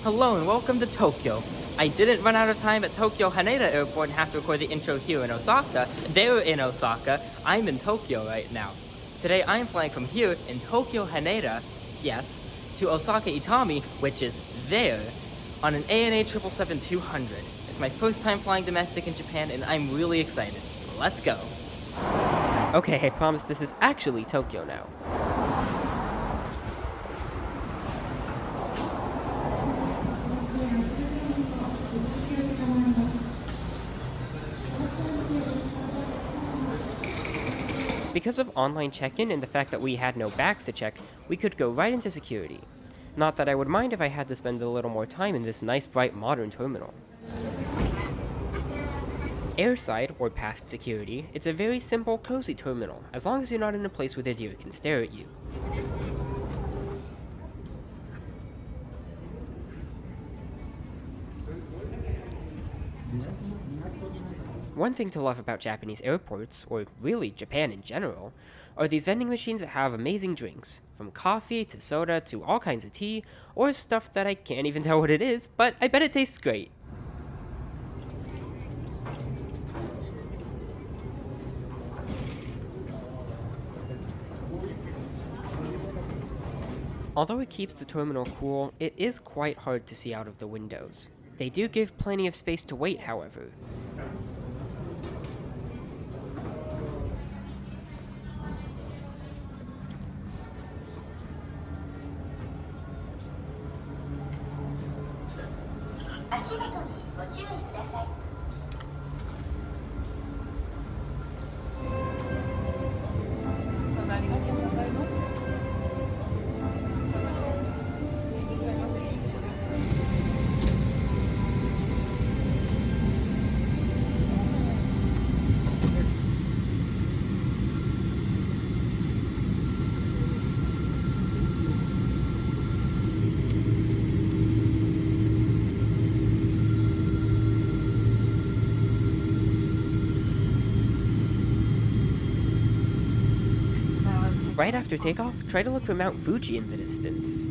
Hello and welcome to Tokyo. I didn't run out of time at Tokyo Haneda Airport and have to record the intro here in Osaka. They're in Osaka. I'm in Tokyo right now. Today I am flying from here in Tokyo Haneda, yes, to Osaka Itami, which is there, on an ANA 777-200. It's my first time flying domestic in Japan and I'm really excited. Let's go. Okay, I promise this is actually Tokyo now. Because of online check-in and the fact that we had no bags to check, we could go right into security. Not that I would mind if I had to spend a little more time in this nice, bright, modern terminal. Airside, or past security, it's a very simple, cozy terminal, as long as you're not in a place where the deer can stare at you. One thing to love about Japanese airports, or really Japan in general, are these vending machines that have amazing drinks, from coffee to soda to all kinds of tea, or stuff that I can't even tell what it is, but I bet it tastes great. Although it keeps the terminal cool, it is quite hard to see out of the windows. They do give plenty of space to wait, however. Right after takeoff, try to look for Mount Fuji in the distance.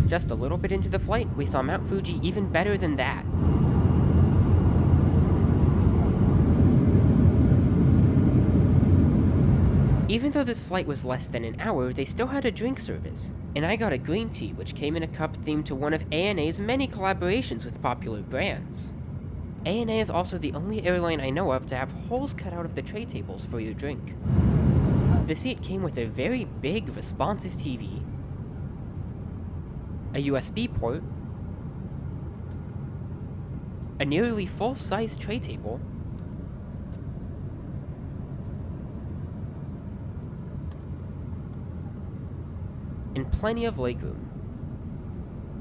Just a little bit into the flight, we saw Mount Fuji even better than that. Even though this flight was less than an hour, they still had a drink service, and I got a green tea which came in a cup themed to one of ANA's many collaborations with popular brands. ANA is also the only airline I know of to have holes cut out of the tray tables for your drink. The seat came with a very big, responsive TV, a USB port, a nearly full-size tray table, and plenty of legroom.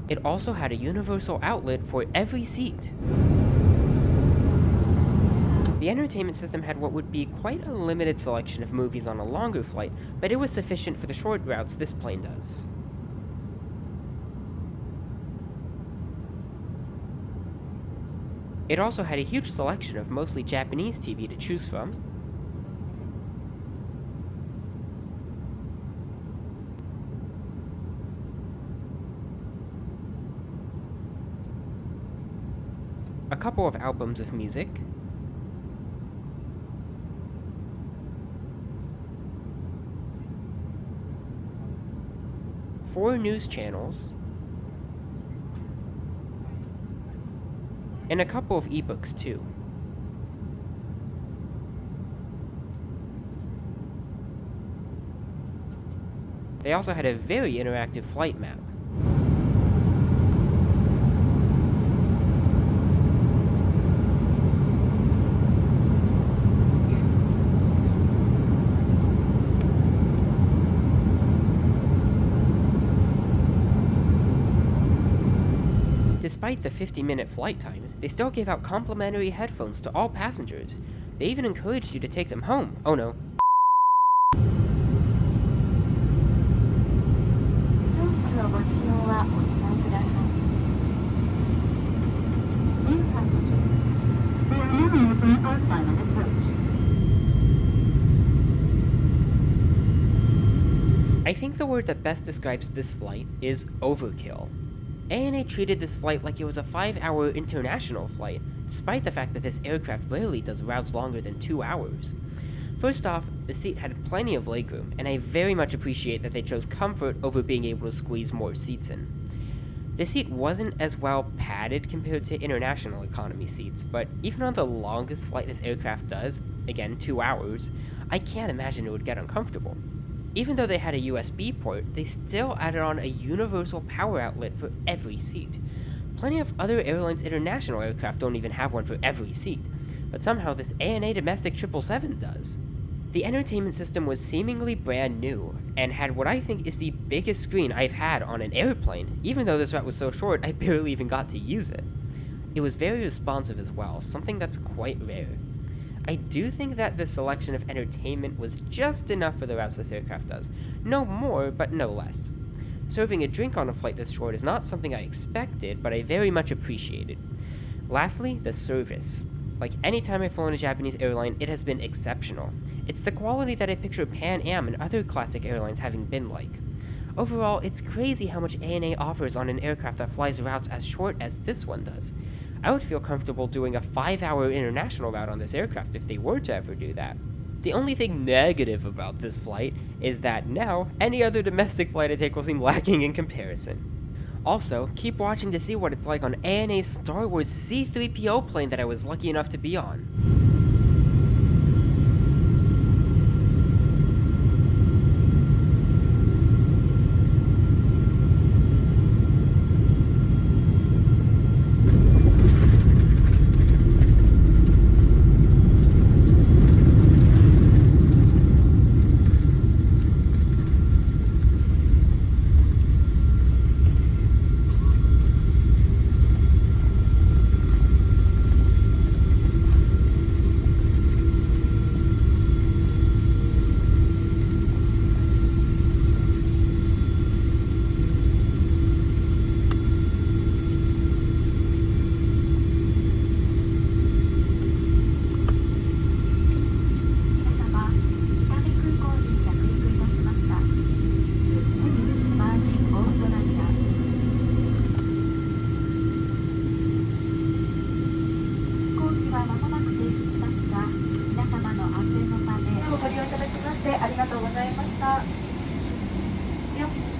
It also had a universal outlet for every seat. The entertainment system had what would be quite a limited selection of movies on a longer flight, but it was sufficient for the short routes this plane does. It also had a huge selection of mostly Japanese TV to choose from. A couple of albums of music. 4 news channels, and a couple of ebooks too. They also had a very interactive flight map. Despite the 50-minute flight time, they still gave out complimentary headphones to all passengers. They even encouraged you to take them home. Oh no. I think the word that best describes this flight is overkill. ANA treated this flight like it was a 5-hour international flight, despite the fact that this aircraft rarely does routes longer than 2 hours. First off, the seat had plenty of legroom, and I very much appreciate that they chose comfort over being able to squeeze more seats in. The seat wasn't as well padded compared to international economy seats, but even on the longest flight this aircraft does, again 2 hours, I can't imagine it would get uncomfortable. Even though they had a USB port, they still added on a universal power outlet for every seat. Plenty of other airlines' international aircraft don't even have one for every seat, but somehow this ANA domestic 777 does. The entertainment system was seemingly brand new, and had what I think is the biggest screen I've had on an airplane, even though this route was so short I barely even got to use it. It was very responsive as well, something that's quite rare. I do think that the selection of entertainment was just enough for the routes this aircraft does. No more, but no less. Serving a drink on a flight this short is not something I expected, but I very much appreciated. Lastly, the service. Like any time I've flown a Japanese airline, it has been exceptional. It's the quality that I picture Pan Am and other classic airlines having been like. Overall, it's crazy how much ANA offers on an aircraft that flies routes as short as this one does. I would feel comfortable doing a 5-hour international route on this aircraft if they were to ever do that. The only thing negative about this flight is that now, any other domestic flight I take will seem lacking in comparison. Also, keep watching to see what it's like on ANA's Star Wars C-3PO plane that I was lucky enough to be on.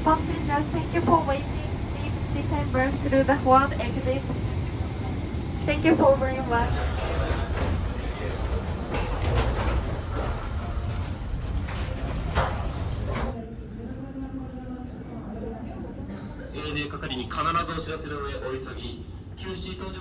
Passengers, thank you for waiting. Please disable through the forward exit. Thank you for very much. ANA 係に必ずお知らせの上お急ぎ QC 到着。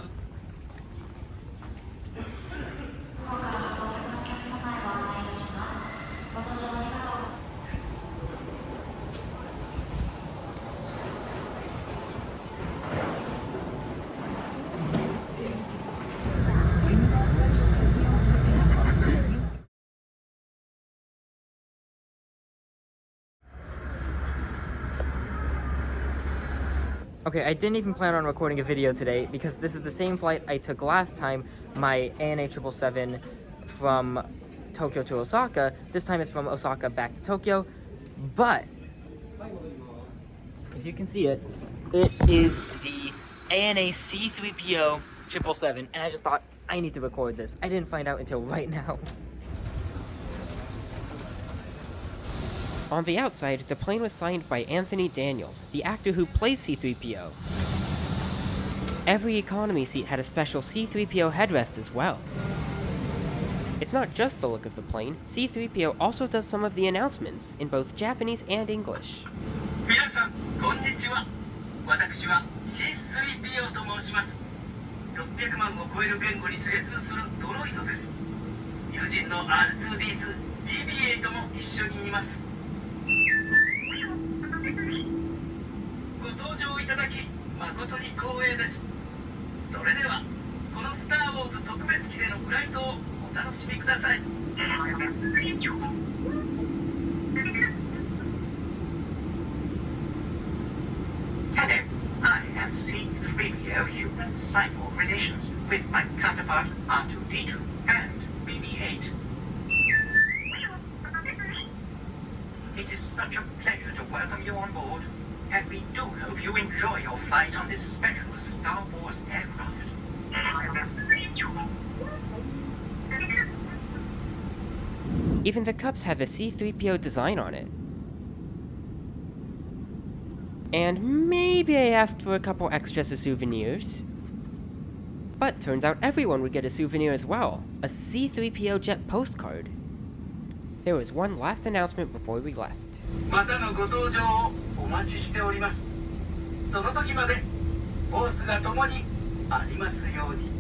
Okay, I didn't even plan on recording a video today because this is the same flight I took last time, my ANA 777 from Tokyo to Osaka. This time it's from Osaka back to Tokyo, but as you can see it is the ANA C-3PO 777, and I just thought I need to record this. I didn't find out until right now. On the outside, the plane was signed by Anthony Daniels, the actor who plays C-3PO. Every economy seat had a special C-3PO headrest as well. It's not just the look of the plane, C-3PO also does some of the announcements in both Japanese and English. 皆さんこんにちは。私は C-3PO と申します。600万を超える言語に精通するドロイドです。友人の R2D2、BB8 も一緒にいます。ご登場いただき誠に光栄です。それではこのスター・ウォーズ特別機でのフライトをお楽しみください。Hello, I am C-3PO human cyborg relations with my counterpart R2D2 and BB8. It is such a pleasure to welcome you on board, and we do hope you enjoy your flight on this special Star Wars aircraft. Even the cups had the C-3PO design on it. And maybe I asked for a couple extras as souvenirs. But turns out everyone would get a souvenir as well, a C-3PO jet postcard. There was one last announcement before we left. またのご搭乗をお待ちしております。その時まで、フォースが共にありますように。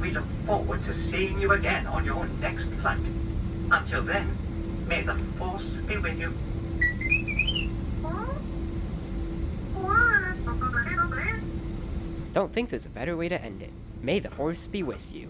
We look forward to seeing you again on your next flight. Until then, may the Force be with you. Don't think there's a better way to end it. May the Force be with you.